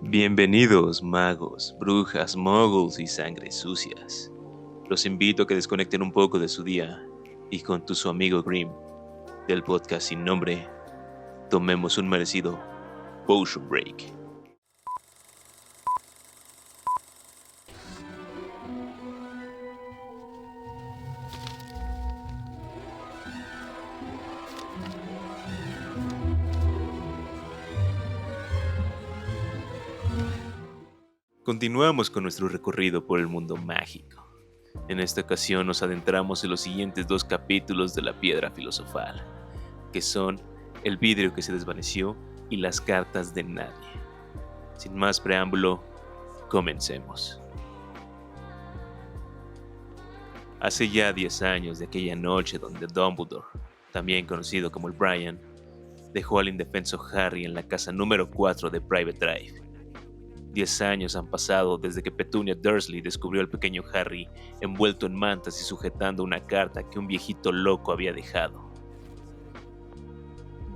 Bienvenidos, magos, brujas, moguls y sangres sucias. Los invito a que desconecten un poco de su día y junto a su amigo Grimm, del podcast sin nombre, tomemos un merecido potion break. Continuamos con nuestro recorrido por el mundo mágico. En esta ocasión nos adentramos en los siguientes dos capítulos de la Piedra Filosofal, que son el vidrio que se desvaneció y las cartas de nadie. Sin más preámbulo, comencemos. Hace ya 10 años de aquella noche donde Dumbledore, también conocido como el Brian, dejó al indefenso Harry en la casa número 4 de Private Drive. 10 años han pasado desde que Petunia Dursley descubrió al pequeño Harry envuelto en mantas y sujetando una carta que un viejito loco había dejado.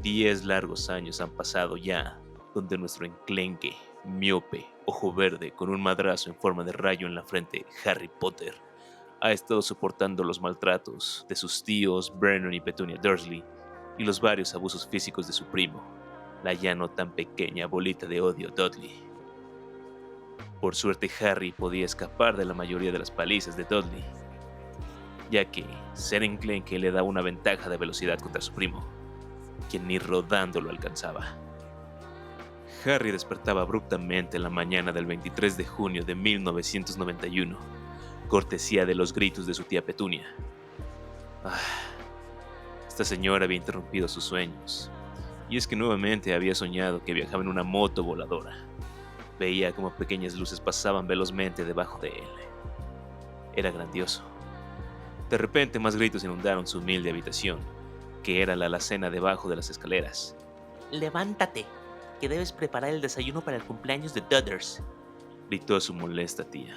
10 largos años han pasado ya, donde nuestro enclenque, miope, ojo verde con un madrazo en forma de rayo en la frente, Harry Potter, ha estado soportando los maltratos de sus tíos Vernon y Petunia Dursley y los varios abusos físicos de su primo, la ya no tan pequeña bolita de odio Dudley. Por suerte Harry podía escapar de la mayoría de las palizas de Dudley, ya que ser enclenque le daba una ventaja de velocidad contra su primo, quien ni rodando lo alcanzaba. Harry despertaba abruptamente en la mañana del 23 de junio de 1991, cortesía de los gritos de su tía Petunia. Esta señora había interrumpido sus sueños, y es que nuevamente había soñado que viajaba en una moto voladora. Veía como pequeñas luces pasaban velozmente debajo de él. Era grandioso. De repente más gritos inundaron su humilde habitación, que era la alacena debajo de las escaleras. Levántate, que debes preparar el desayuno para el cumpleaños de Dudders, gritó su molesta tía.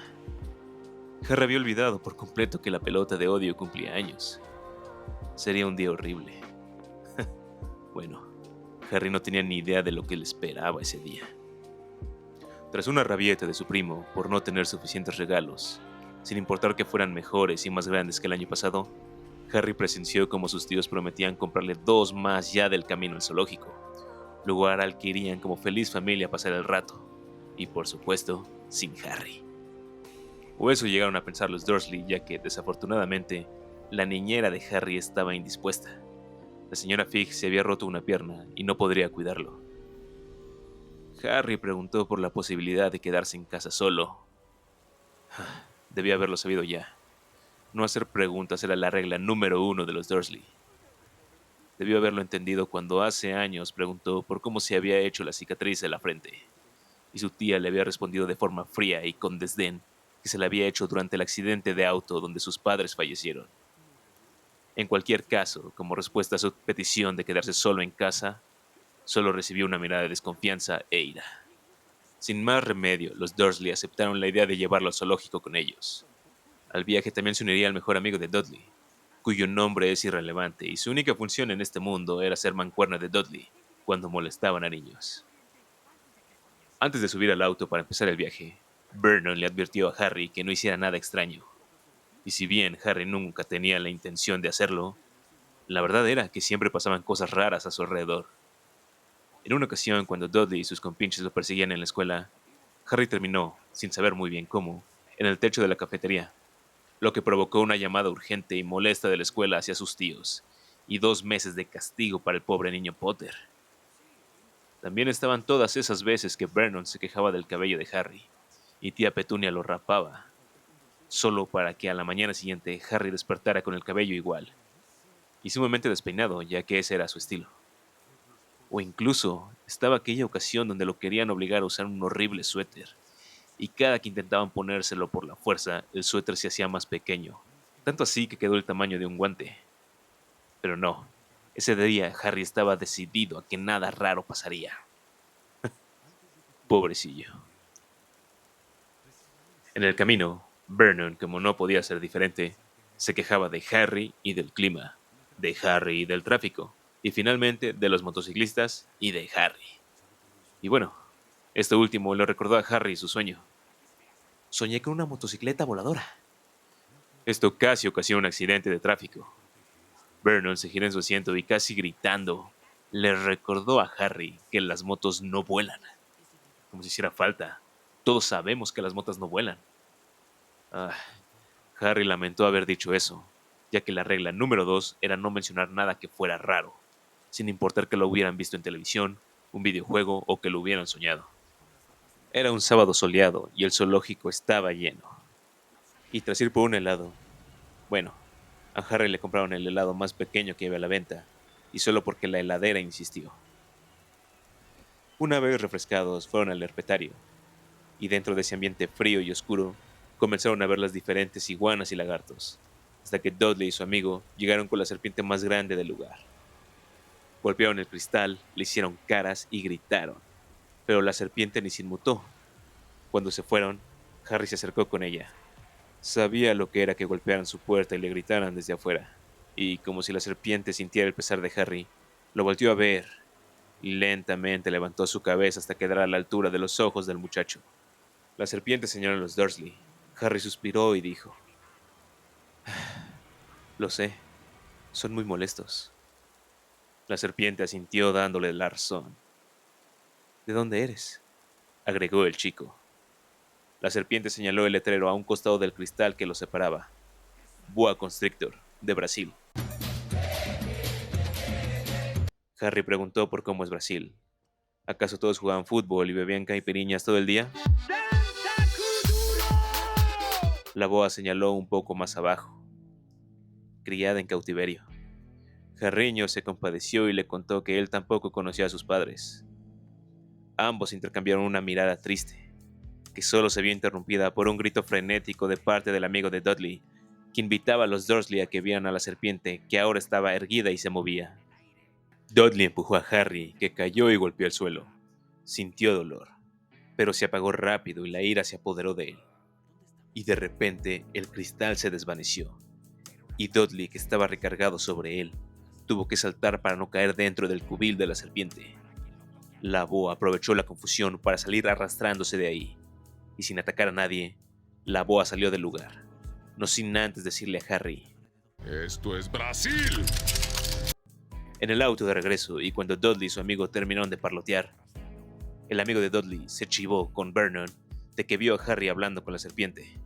Harry había olvidado por completo que la pelota de odio cumplía años. Sería un día horrible. Bueno, Harry no tenía ni idea de lo que le esperaba ese día. Tras una rabieta de su primo por no tener suficientes regalos, sin importar que fueran mejores y más grandes que el año pasado, Harry presenció como sus tíos prometían comprarle 2 más ya del camino al zoológico, lugar al que irían como feliz familia a pasar el rato, y por supuesto, sin Harry. O eso llegaron a pensar los Dursley, ya que, desafortunadamente, la niñera de Harry estaba indispuesta. La señora Fig se había roto una pierna y no podría cuidarlo. Harry preguntó por la posibilidad de quedarse en casa solo. Debía haberlo sabido ya. No hacer preguntas era la regla número 1 de los Dursley. Debió haberlo entendido cuando hace años preguntó por cómo se había hecho la cicatriz de la frente, y su tía le había respondido de forma fría y con desdén que se la había hecho durante el accidente de auto donde sus padres fallecieron. En cualquier caso, como respuesta a su petición de quedarse solo en casa, solo recibió una mirada de desconfianza e ira. Sin más remedio, los Dursley aceptaron la idea de llevarlo al zoológico con ellos. Al viaje también se uniría el mejor amigo de Dudley, cuyo nombre es irrelevante y su única función en este mundo era ser mancuerna de Dudley cuando molestaban a niños. Antes de subir al auto para empezar el viaje, Vernon le advirtió a Harry que no hiciera nada extraño. Y si bien Harry nunca tenía la intención de hacerlo, la verdad era que siempre pasaban cosas raras a su alrededor. En una ocasión, cuando Dudley y sus compinches lo perseguían en la escuela, Harry terminó, sin saber muy bien cómo, en el techo de la cafetería, lo que provocó una llamada urgente y molesta de la escuela hacia sus tíos, y 2 meses de castigo para el pobre niño Potter. También estaban todas esas veces que Vernon se quejaba del cabello de Harry, y tía Petunia lo rapaba, solo para que a la mañana siguiente Harry despertara con el cabello igual, y sumamente despeinado, ya que ese era su estilo. O incluso estaba aquella ocasión donde lo querían obligar a usar un horrible suéter, y cada que intentaban ponérselo por la fuerza, el suéter se hacía más pequeño, tanto así que quedó el tamaño de un guante. Pero no, ese día Harry estaba decidido a que nada raro pasaría. Pobrecillo. En el camino, Vernon, como no podía ser diferente, se quejaba de Harry y del clima, de Harry y del tráfico, y finalmente de los motociclistas y de Harry. Y bueno, Esto último le recordó a Harry su sueño. Soñé con una motocicleta voladora. Esto casi ocasionó un accidente de tráfico. Vernon se giró en su asiento y casi gritando, le recordó a Harry que las motos no vuelan. Como si hiciera falta. Todos sabemos que las motos no vuelan. Ah, Harry lamentó haber dicho eso, ya que la regla número 2 era no mencionar nada que fuera raro, sin importar que lo hubieran visto en televisión, un videojuego o que lo hubieran soñado. Era un sábado soleado y el zoológico estaba lleno. Y tras ir por un helado, bueno, a Harry le compraron el helado más pequeño que había a la venta, y solo porque la heladera insistió. Una vez refrescados, fueron al herpetario, y dentro de ese ambiente frío y oscuro, comenzaron a ver las diferentes iguanas y lagartos, hasta que Dudley y su amigo llegaron con la serpiente más grande del lugar. Golpearon el cristal, le hicieron caras y gritaron, pero la serpiente ni se inmutó. Cuando se fueron, Harry se acercó con ella. Sabía lo que era que golpearan su puerta y le gritaran desde afuera, y como si la serpiente sintiera el pesar de Harry, lo volteó a ver y lentamente levantó su cabeza hasta quedar a la altura de los ojos del muchacho. La serpiente señaló a los Dursley. Harry suspiró y dijo: Lo sé, son muy molestos. La serpiente asintió dándole la razón. ¿De dónde eres?, agregó el chico. La serpiente señaló el letrero a un costado del cristal que lo separaba. Boa Constrictor, de Brasil. Harry preguntó por cómo es Brasil. ¿Acaso todos jugaban fútbol y bebían caipiriñas todo el día? La boa señaló un poco más abajo. Criada en cautiverio. Harriño se compadeció y le contó que él tampoco conocía a sus padres. Ambos intercambiaron una mirada triste, que solo se vio interrumpida por un grito frenético de parte del amigo de Dudley, que invitaba a los Dursley a que vieran a la serpiente, que ahora estaba erguida y se movía. Dudley empujó a Harry, que cayó y golpeó el suelo. Sintió dolor, pero se apagó rápido y la ira se apoderó de él. Y de repente el cristal se desvaneció, y Dudley, que estaba recargado sobre él, tuvo que saltar para no caer dentro del cubil de la serpiente. La boa aprovechó la confusión para salir arrastrándose de ahí, y sin atacar a nadie, la boa salió del lugar, no sin antes decirle a Harry: ¡Esto es Brasil! En el auto de regreso, y cuando Dudley y su amigo terminaron de parlotear, el amigo de Dudley se chivó con Vernon de que vio a Harry hablando con la serpiente.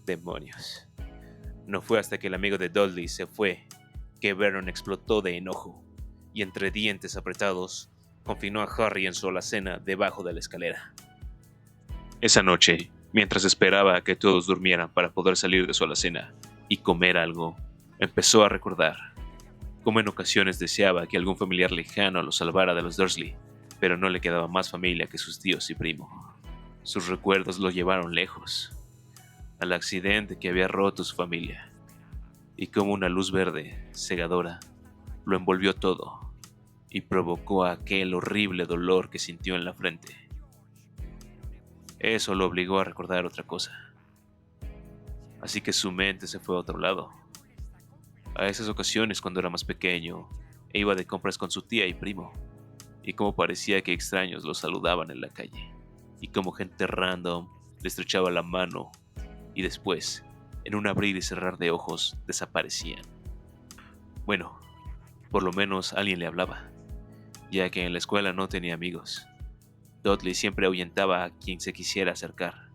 Demonios. No fue hasta que el amigo de Dudley se fue que Vernon explotó de enojo, y entre dientes apretados, confinó a Harry en su alacena debajo de la escalera. Esa noche, mientras esperaba a que todos durmieran para poder salir de su alacena y comer algo, empezó a recordar cómo en ocasiones deseaba que algún familiar lejano lo salvara de los Dursley, pero no le quedaba más familia que sus tíos y primo. Sus recuerdos lo llevaron lejos, al accidente que había roto su familia, y como una luz verde, cegadora, lo envolvió todo y provocó aquel horrible dolor que sintió en la frente. Eso lo obligó a recordar otra cosa. Así que su mente se fue a otro lado. A esas ocasiones cuando era más pequeño e iba de compras con su tía y primo, y cómo parecía que extraños lo saludaban en la calle, y como gente random le estrechaba la mano, y después, en un abrir y cerrar de ojos, desaparecían. Bueno, por lo menos alguien le hablaba, ya que en la escuela no tenía amigos. Dudley siempre ahuyentaba a quien se quisiera acercar,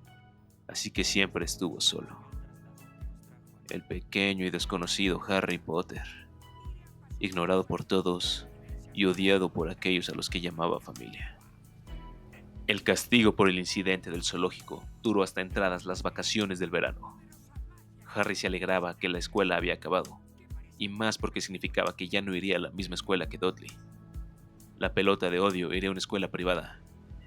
así que siempre estuvo solo. El pequeño y desconocido Harry Potter, ignorado por todos y odiado por aquellos a los que llamaba familia. El castigo por el incidente del zoológico duró hasta entradas las vacaciones del verano. Harry se alegraba que la escuela había acabado, y más porque significaba que ya no iría a la misma escuela que Dudley. La pelota de odio iría a una escuela privada,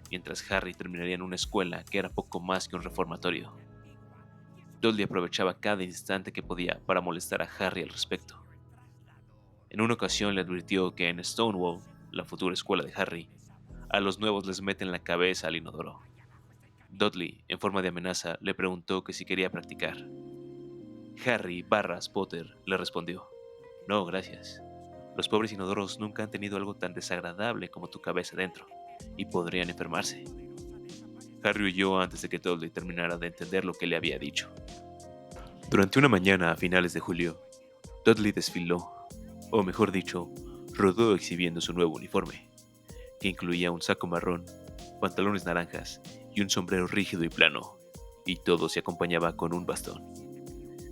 mientras Harry terminaría en una escuela que era poco más que un reformatorio. Dudley aprovechaba cada instante que podía para molestar a Harry al respecto. En una ocasión le advirtió que en Stonewall, la futura escuela de Harry, a los nuevos les meten la cabeza al inodoro. Dudley, en forma de amenaza, le preguntó que si quería practicar. Harry Barras Potter le respondió: No, gracias. Los pobres inodoros nunca han tenido algo tan desagradable como tu cabeza dentro. y podrían enfermarse. Harry huyó antes de que Dudley terminara de entender lo que le había dicho. Durante una mañana a finales de julio, Dudley desfiló, o mejor dicho, rodó exhibiendo su nuevo uniforme, que incluía un saco marrón, pantalones naranjas y un sombrero rígido y plano, y todo se acompañaba con un bastón.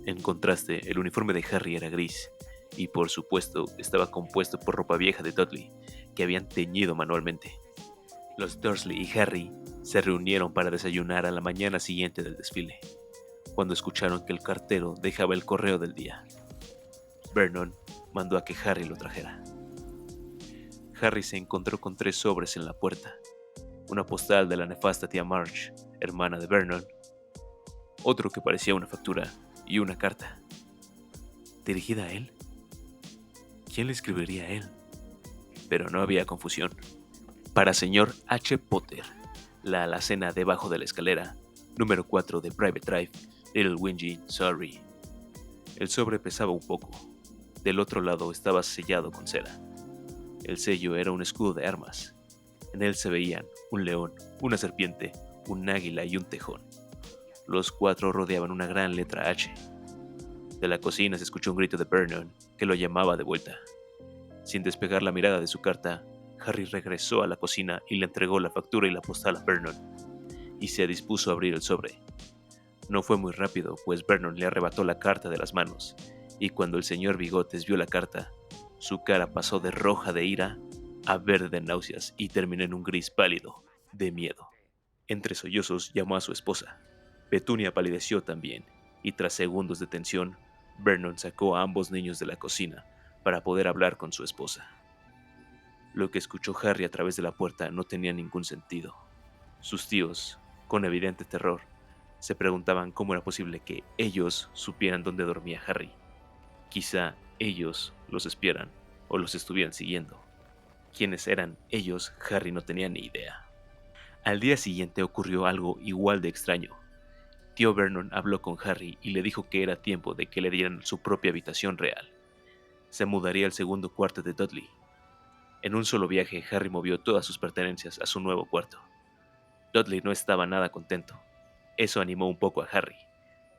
En contraste, el uniforme de Harry era gris, y por supuesto estaba compuesto por ropa vieja de Dudley, que habían teñido manualmente. Los Dursley y Harry se reunieron para desayunar a la mañana siguiente del desfile, cuando escucharon que el cartero dejaba el correo del día. Vernon mandó a que Harry lo trajera. Harry se encontró con 3 sobres en la puerta, una postal de la nefasta tía March, hermana de Vernon, otro que parecía una factura y una carta. ¿Dirigida a él? ¿Quién le escribiría a él? Pero no había confusión. Para señor H. Potter, la alacena debajo de la escalera, número 4 de Private Drive, Little Wingy, Surrey. El sobre pesaba un poco. Del otro lado estaba sellado con cera. El sello era un escudo de armas. En él se veían un león, una serpiente, un águila y un tejón. Los 4 rodeaban una gran letra H. De la cocina se escuchó un grito de Vernon, que lo llamaba de vuelta. Sin despegar la mirada de su carta, Harry regresó a la cocina y le entregó la factura y la postal a Vernon, y se dispuso a abrir el sobre. No fue muy rápido, pues Vernon le arrebató la carta de las manos, y cuando el señor Bigotes vio la carta, su cara pasó de roja de ira a verde de náuseas y terminó en un gris pálido, de miedo. Entre sollozos llamó a su esposa. Petunia palideció también, y tras segundos de tensión, Vernon sacó a ambos niños de la cocina para poder hablar con su esposa. Lo que escuchó Harry a través de la puerta no tenía ningún sentido. Sus tíos, con evidente terror, se preguntaban cómo era posible que ellos supieran dónde dormía Harry. Quizá ellos los espiaran o los estuvieran siguiendo. ¿Quiénes eran ellos? Harry no tenía ni idea. Al día siguiente ocurrió algo igual de extraño. Tío Vernon habló con Harry y le dijo que era tiempo de que le dieran su propia habitación real. Se mudaría al segundo cuarto de Dudley. En un solo viaje, Harry movió todas sus pertenencias a su nuevo cuarto. Dudley no estaba nada contento. Eso animó un poco a Harry,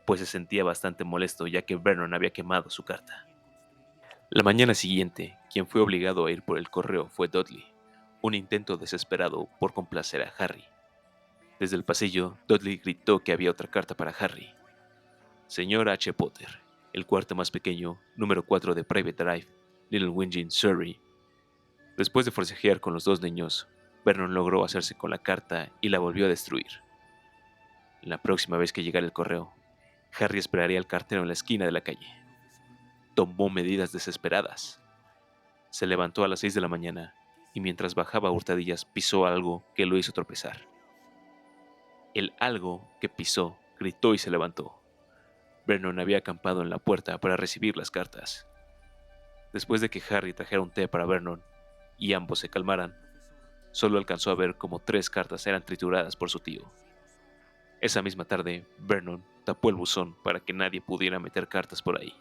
pues se sentía bastante molesto ya que Vernon había quemado su carta. La mañana siguiente, quien fue obligado a ir por el correo fue Dudley, un intento desesperado por complacer a Harry. Desde el pasillo, Dudley gritó que había otra carta para Harry. Señor H. Potter, el cuarto más pequeño, número 4 de Private Drive, Little Wingy, Surrey. Después de forcejear con los 2 niños, Vernon logró hacerse con la carta y la volvió a destruir. La próxima vez que llegara el correo, Harry esperaría al cartero en la esquina de la calle. Tomó medidas desesperadas. Se levantó a las 6 de la mañana y mientras bajaba a hurtadillas pisó algo que lo hizo tropezar. El algo que pisó gritó y se levantó. Vernon había acampado en la puerta para recibir las cartas. Después de que Harry trajera un té para Vernon y ambos se calmaran, solo alcanzó a ver cómo 3 cartas eran trituradas por su tío. Esa misma tarde, Vernon tapó el buzón para que nadie pudiera meter cartas por ahí.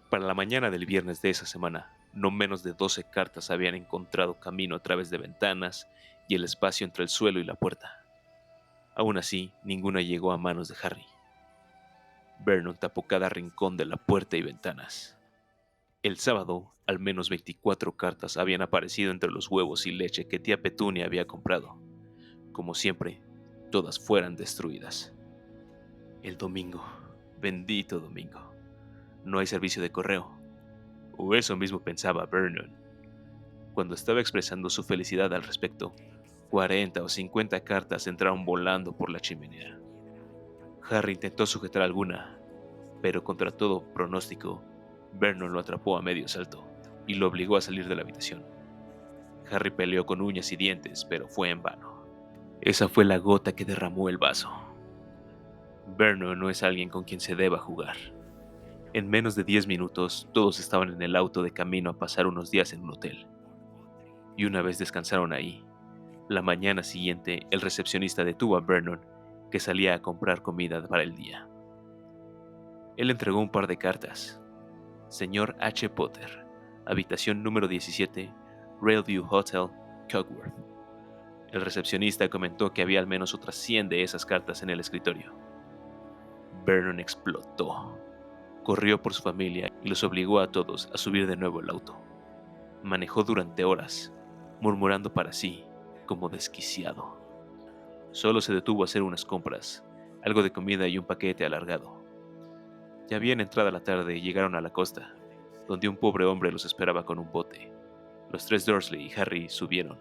Para la mañana del viernes de esa semana, no menos de 12 cartas habían encontrado camino a través de ventanas y el espacio entre el suelo y la puerta. Aún así, ninguna llegó a manos de Harry. Vernon tapó cada rincón de la puerta y ventanas. El sábado, al menos 24 cartas habían aparecido entre los huevos y leche que tía Petunia había comprado. Como siempre, todas fueran destruidas. El domingo, bendito domingo, no hay servicio de correo. O eso mismo pensaba Vernon. Cuando estaba expresando su felicidad al respecto, 40 o 50 cartas entraron volando por la chimenea. Harry intentó sujetar alguna, pero contra todo pronóstico, Vernon lo atrapó a medio salto y lo obligó a salir de la habitación. Harry peleó con uñas y dientes, pero fue en vano. Esa fue la gota que derramó el vaso. Vernon no es alguien con quien se deba jugar. En menos de 10 minutos, todos estaban en el auto de camino a pasar unos días en un hotel. Y una vez descansaron ahí, la mañana siguiente el recepcionista detuvo a Vernon, que salía a comprar comida para el día. Él entregó un par de cartas. Señor H. Potter, habitación número 17, Railview Hotel, Cogsworth. El recepcionista comentó que había al menos otras 100 de esas cartas en el escritorio. Vernon explotó. Corrió por su familia y los obligó a todos a subir de nuevo al auto. Manejó durante horas, murmurando para sí, como desquiciado. Solo se detuvo a hacer unas compras, algo de comida y un paquete alargado. Ya bien entrada la tarde y llegaron a la costa, donde un pobre hombre los esperaba con un bote. Los tres Dursley y Harry subieron.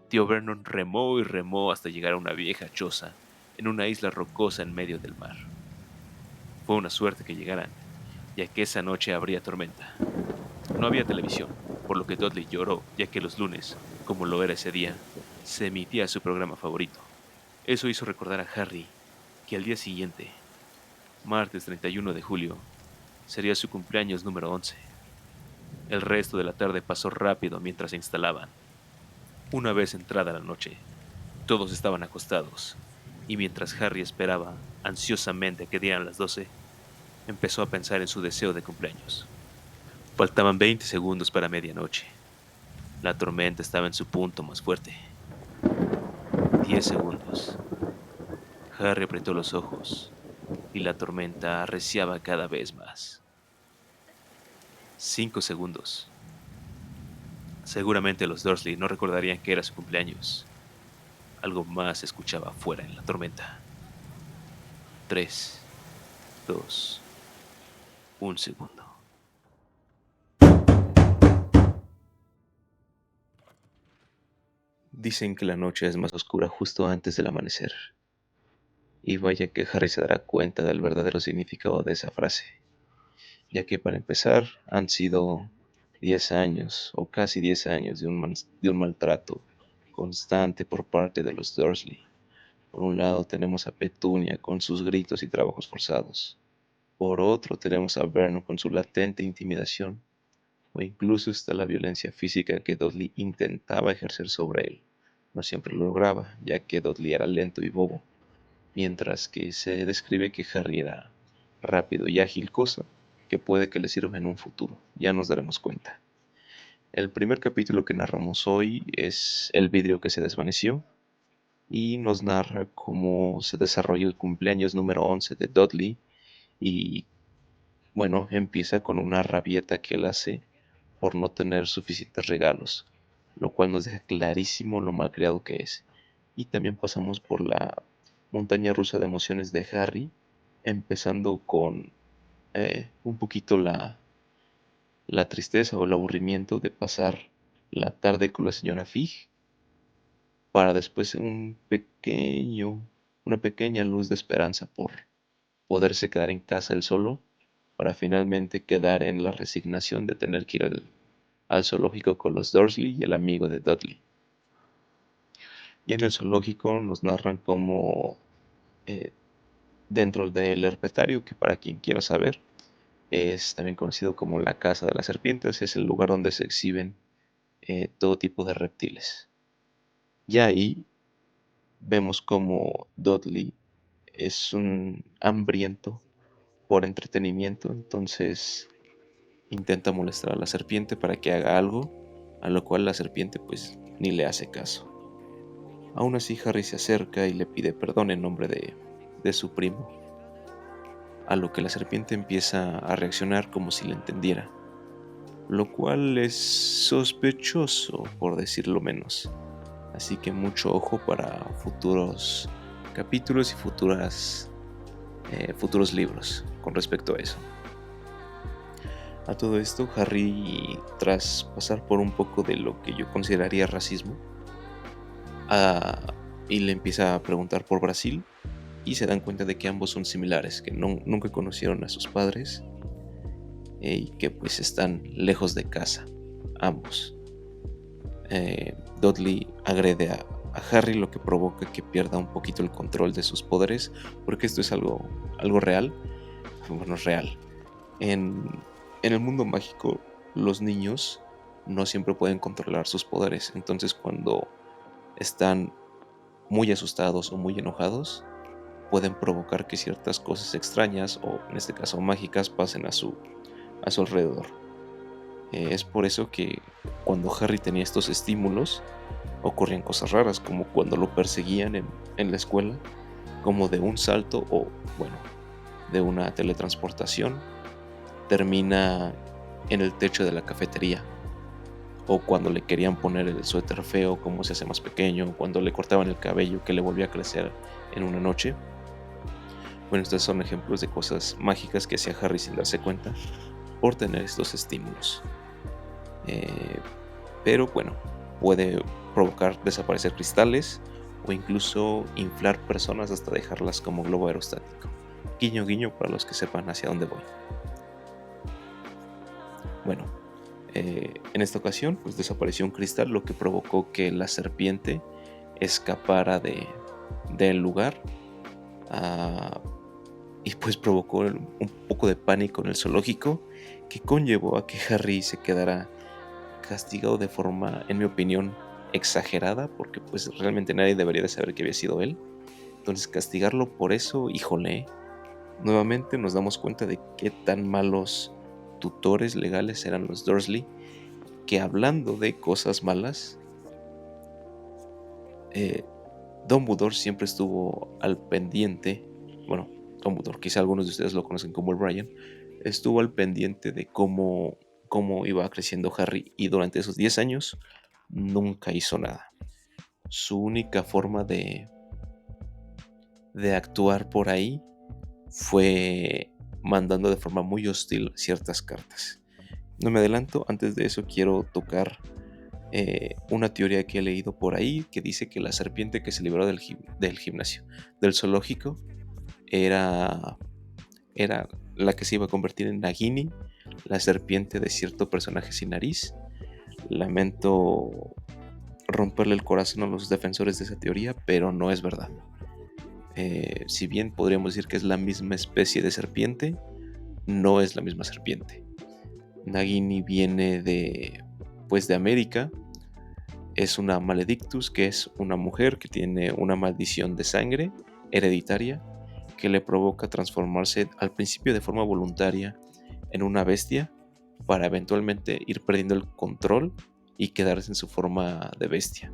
Tío Vernon remó y remó hasta llegar a una vieja choza en una isla rocosa en medio del mar. Fue una suerte que llegaran, ya que esa noche habría tormenta. No había televisión, por lo que Dudley lloró, ya que los lunes, como lo era ese día, se emitía su programa favorito. Eso hizo recordar a Harry que al día siguiente, martes 31 de julio, sería su cumpleaños número 11. El resto de la tarde pasó rápido mientras se instalaban. Una vez entrada la noche, todos estaban acostados, y mientras Harry esperaba ansiosamente a que dieran las 12, empezó a pensar en su deseo de cumpleaños. Faltaban 20 segundos para medianoche. La tormenta estaba en su punto más fuerte. 10 segundos. Harry apretó los ojos y la tormenta arreciaba cada vez más. 5 segundos. Seguramente los Dursley no recordarían que era su cumpleaños. Algo más se escuchaba afuera en la tormenta. 3, 2, 1 segundo. Dicen que la noche es más oscura justo antes del amanecer. Y vaya que Harry se dará cuenta del verdadero significado de esa frase, ya que para empezar han sido 10 años o casi 10 años de un maltrato constante por parte de los Dursley. Por un lado tenemos a Petunia con sus gritos y trabajos forzados. Por otro tenemos a Vernon con su latente intimidación, o incluso está la violencia física que Dudley intentaba ejercer sobre él. No siempre lo lograba, ya que Dudley era lento y bobo, mientras que se describe que Harry era rápido y ágil, cosa que puede que le sirva en un futuro, ya nos daremos cuenta. El primer capítulo que narramos hoy es El vidrio que se desvaneció y nos narra cómo se desarrolló el cumpleaños número 11 de Dudley y bueno, empieza con una rabieta que él hace por no tener suficientes regalos, lo cual nos deja clarísimo lo malcriado que es. Y también pasamos por la montaña rusa de emociones de Harry, empezando con un poquito la tristeza o el aburrimiento de pasar la tarde con la señora Fig, para después una pequeña luz de esperanza por poderse quedar en casa él solo, para finalmente quedar en la resignación de tener que ir al zoológico con los Dursley y el amigo de Dudley. Y en el zoológico nos narran cómo dentro del herpetario, que para quien quiera saber, es también conocido como la Casa de las Serpientes, es el lugar donde se exhiben todo tipo de reptiles. Y ahí vemos como Dudley es un hambriento por entretenimiento, entonces intenta molestar a la serpiente para que haga algo, a lo cual la serpiente pues ni le hace caso. Aún así Harry se acerca y le pide perdón en nombre de su primo, a lo que la serpiente empieza a reaccionar como si le entendiera, lo cual es sospechoso por decirlo menos. Así que mucho ojo para futuros capítulos y futuros libros con respecto a eso. A todo esto, Harry, tras pasar por un poco de lo que yo consideraría racismo, y le empieza a preguntar por Brasil, y se dan cuenta de que ambos son similares, que nunca conocieron a sus padres, y que pues están lejos de casa, ambos. Dudley agrede a Harry, lo que provoca que pierda un poquito el control de sus poderes, porque esto es algo real. Bueno, es real. En el mundo mágico, los niños no siempre pueden controlar sus poderes. Entonces, cuando están muy asustados o muy enojados, pueden provocar que ciertas cosas extrañas, o en este caso mágicas, pasen a su alrededor. Es por eso que cuando Harry tenía estos estímulos, ocurrían cosas raras, como cuando lo perseguían en la escuela, como de un salto o, bueno, de una teletransportación, termina en el techo de la cafetería, o cuando le querían poner el suéter feo, como se hace más pequeño, cuando le cortaban el cabello que le volvía a crecer en una noche. Bueno, estos son ejemplos de cosas mágicas que hacía Harry sin darse cuenta por tener estos estímulos. Eh, pero bueno, puede provocar desaparecer cristales o incluso inflar personas hasta dejarlas como globo aerostático. Guiño guiño para los que sepan hacia dónde voy. Bueno, en esta ocasión pues desapareció un cristal, lo que provocó que la serpiente escapara del lugar, ah, y pues provocó un poco de pánico en el zoológico, que conllevó a que Harry se quedara castigado de forma, en mi opinión, exagerada, porque pues realmente nadie debería de saber que había sido él. Entonces castigarlo por eso, híjole, nuevamente nos damos cuenta de qué tan malos tutores legales eran los Dursley, que hablando de cosas malas, eh, Dumbledore siempre estuvo al pendiente, bueno, Dumbledore, quizá algunos de ustedes lo conocen como el Brian, estuvo al pendiente de cómo iba creciendo Harry, y durante esos 10 años nunca hizo nada. Su única forma de actuar por ahí fue mandando de forma muy hostil ciertas cartas. No me adelanto, antes de eso quiero tocar una teoría que he leído por ahí que dice que la serpiente que se liberó del gimnasio, del zoológico, era, era la que se iba a convertir en Nagini, la serpiente de cierto personaje sin nariz. Lamento romperle el corazón a los defensores de esa teoría, pero no es verdad. Si bien podríamos decir que es la misma especie de serpiente, no es la misma serpiente. Nagini viene pues de América. Es una Maledictus, que es una mujer que tiene una maldición de sangre hereditaria que le provoca transformarse al principio de forma voluntaria en una bestia para eventualmente ir perdiendo el control y quedarse en su forma de bestia,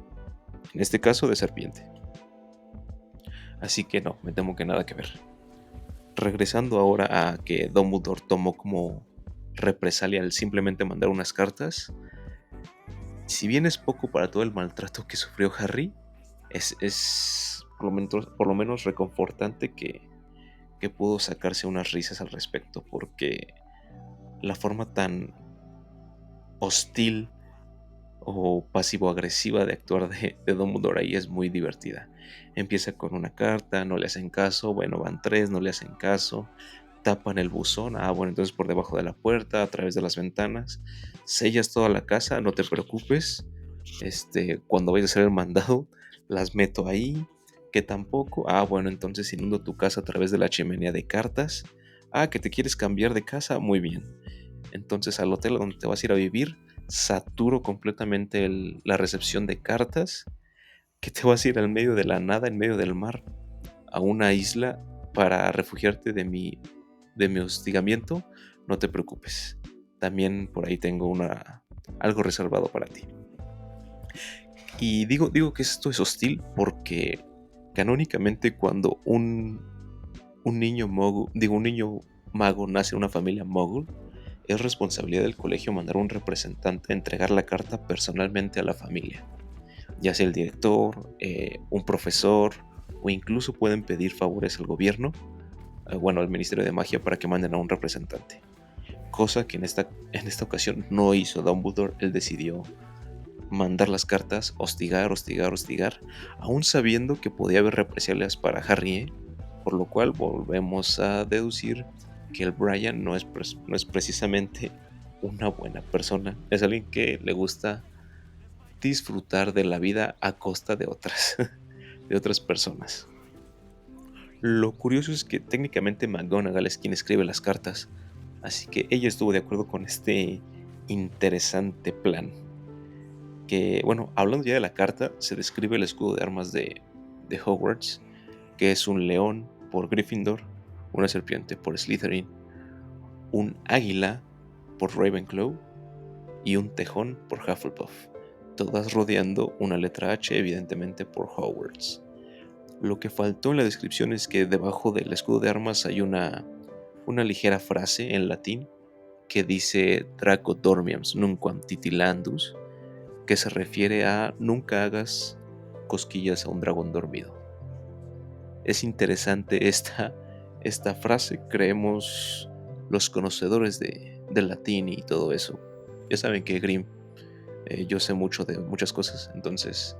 en este caso de serpiente. Así que no, me temo que nada que ver. Regresando ahora a que Dumbledore tomó como represalia al simplemente mandar unas cartas, si bien es poco para todo el maltrato que sufrió Harry, es por lo menos reconfortante que pudo sacarse unas risas al respecto, porque la forma tan hostil o pasivo-agresiva de actuar de Dumbledore ahí es muy divertida. Empieza con una carta, no le hacen caso, bueno, van 3, no le hacen caso, tapan el buzón, bueno, entonces por debajo de la puerta, a través de las ventanas, sellas toda la casa, no te preocupes, cuando vayas a hacer el mandado, las meto ahí, que tampoco, bueno, entonces inundo tu casa a través de la chimenea de cartas, que te quieres cambiar de casa, muy bien, entonces al hotel donde te vas a ir a vivir, saturo completamente la recepción de cartas, que te vas a ir al medio de la nada, en medio del mar, a una isla para refugiarte de mi hostigamiento, no te preocupes. También por ahí tengo algo reservado para ti. Y digo que esto es hostil porque canónicamente cuando un niño un niño mago nace en una familia mogul, es responsabilidad del colegio mandar un representante a entregar la carta personalmente a la familia, ya sea el director, un profesor, o incluso pueden pedir favores al gobierno, al Ministerio de Magia, para que manden a un representante. Cosa que en esta ocasión no hizo Dumbledore. Él decidió mandar las cartas, hostigar, aún sabiendo que podía haber represalias para Harry, por lo cual volvemos a deducir que el Brian no es precisamente una buena persona, es alguien que le gusta disfrutar de la vida a costa de otras, de otras personas. Lo curioso es que técnicamente McGonagall es quien escribe las cartas, así que ella estuvo de acuerdo con este interesante plan. Que, bueno, hablando ya de la carta, se describe el escudo de armas de Hogwarts, que es un león por Gryffindor, una serpiente por Slytherin, un águila por Ravenclaw y un tejón por Hufflepuff. todas rodeando una letra H, evidentemente por Hogwarts. Lo que faltó en la descripción es que debajo del escudo de armas hay una ligera frase en latín que dice Draco dormiens nunquam titilandus, que se refiere a nunca hagas cosquillas a un dragón dormido. Es interesante esta frase, creemos los conocedores del latín y todo eso. Ya saben que Grimm, yo sé mucho de muchas cosas, entonces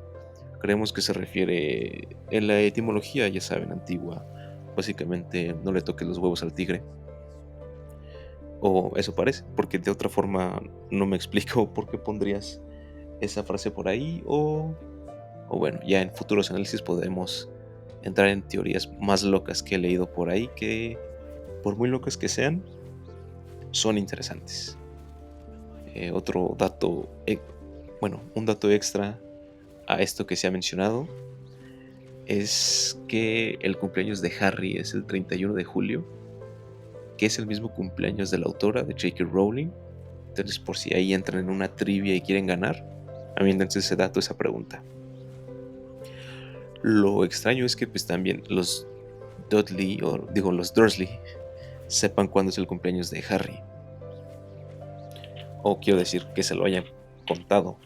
creemos que se refiere en la etimología, ya saben, antigua. Básicamente, no le toques los huevos al tigre. O eso parece, porque de otra forma no me explico por qué pondrías esa frase por ahí. O bueno, ya en futuros análisis podemos entrar en teorías más locas que he leído por ahí, que por muy locas que sean, son interesantes. Otro dato, un dato extra a esto que se ha mencionado es que el cumpleaños de Harry es el 31 de julio, que es el mismo cumpleaños de la autora, de J.K. Rowling. Entonces, por si ahí entran en una trivia y quieren ganar, aviéntense ese dato, esa pregunta. Lo extraño es que pues también los Dudley, los Dursley, sepan cuándo es el cumpleaños de Harry. O quiero decir, que se lo hayan contado,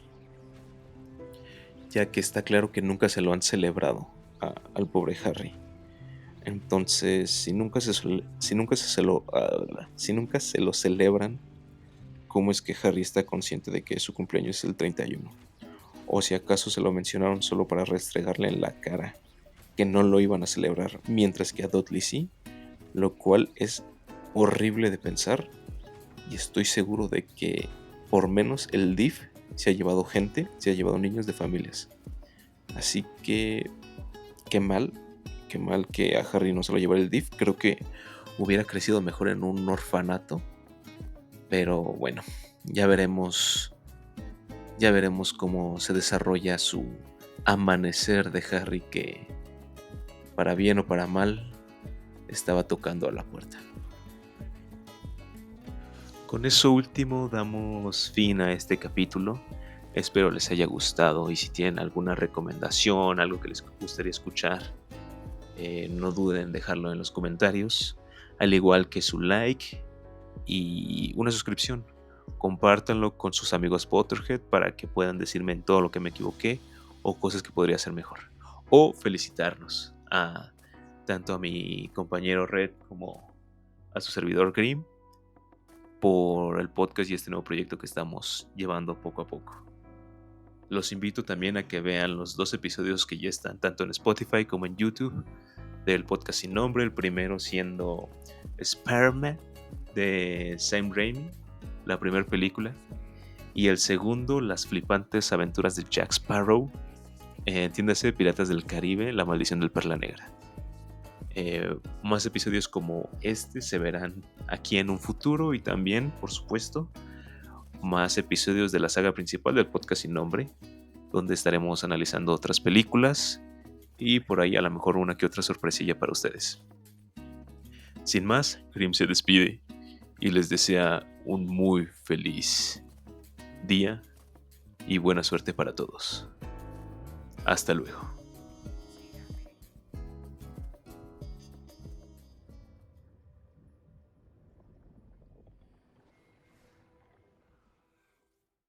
ya que está claro que nunca se lo han celebrado al pobre Harry. Entonces, si nunca se lo celebran, ¿cómo es que Harry está consciente de que su cumpleaños es el 31? O si acaso se lo mencionaron solo para restregarle en la cara que no lo iban a celebrar, mientras que a Dudley sí, lo cual es horrible de pensar, y estoy seguro de que por menos el DIF se ha llevado niños de familias. Así que qué mal que a Harry no se lo llevara el DIF. Creo que hubiera crecido mejor en un orfanato. Pero bueno, ya veremos cómo se desarrolla su amanecer de Harry, que para bien o para mal estaba tocando a la puerta. Con eso último damos fin a este capítulo. Espero les haya gustado, y si tienen alguna recomendación, algo que les gustaría escuchar, no duden en dejarlo en los comentarios, al igual que su like y una suscripción. Compártanlo con sus amigos Potterhead para que puedan decirme en todo lo que me equivoqué o cosas que podría hacer mejor. O felicitarnos tanto a mi compañero Red como a su servidor Grimm por el podcast y este nuevo proyecto que estamos llevando poco a poco. Los invito también a que vean los 2 episodios que ya están tanto en Spotify como en YouTube del podcast sin nombre, el primero siendo Spider-Man de Sam Raimi, la primera película, y el segundo, las flipantes aventuras de Jack Sparrow, entiéndase, Piratas del Caribe, la maldición del Perla Negra. Más episodios como este se verán aquí en un futuro, y también, por supuesto, más episodios de la saga principal del podcast sin nombre, donde estaremos analizando otras películas y por ahí a lo mejor una que otra sorpresilla para ustedes. Sin más, Grimm se despide y les desea un muy feliz día y buena suerte para todos. Hasta luego.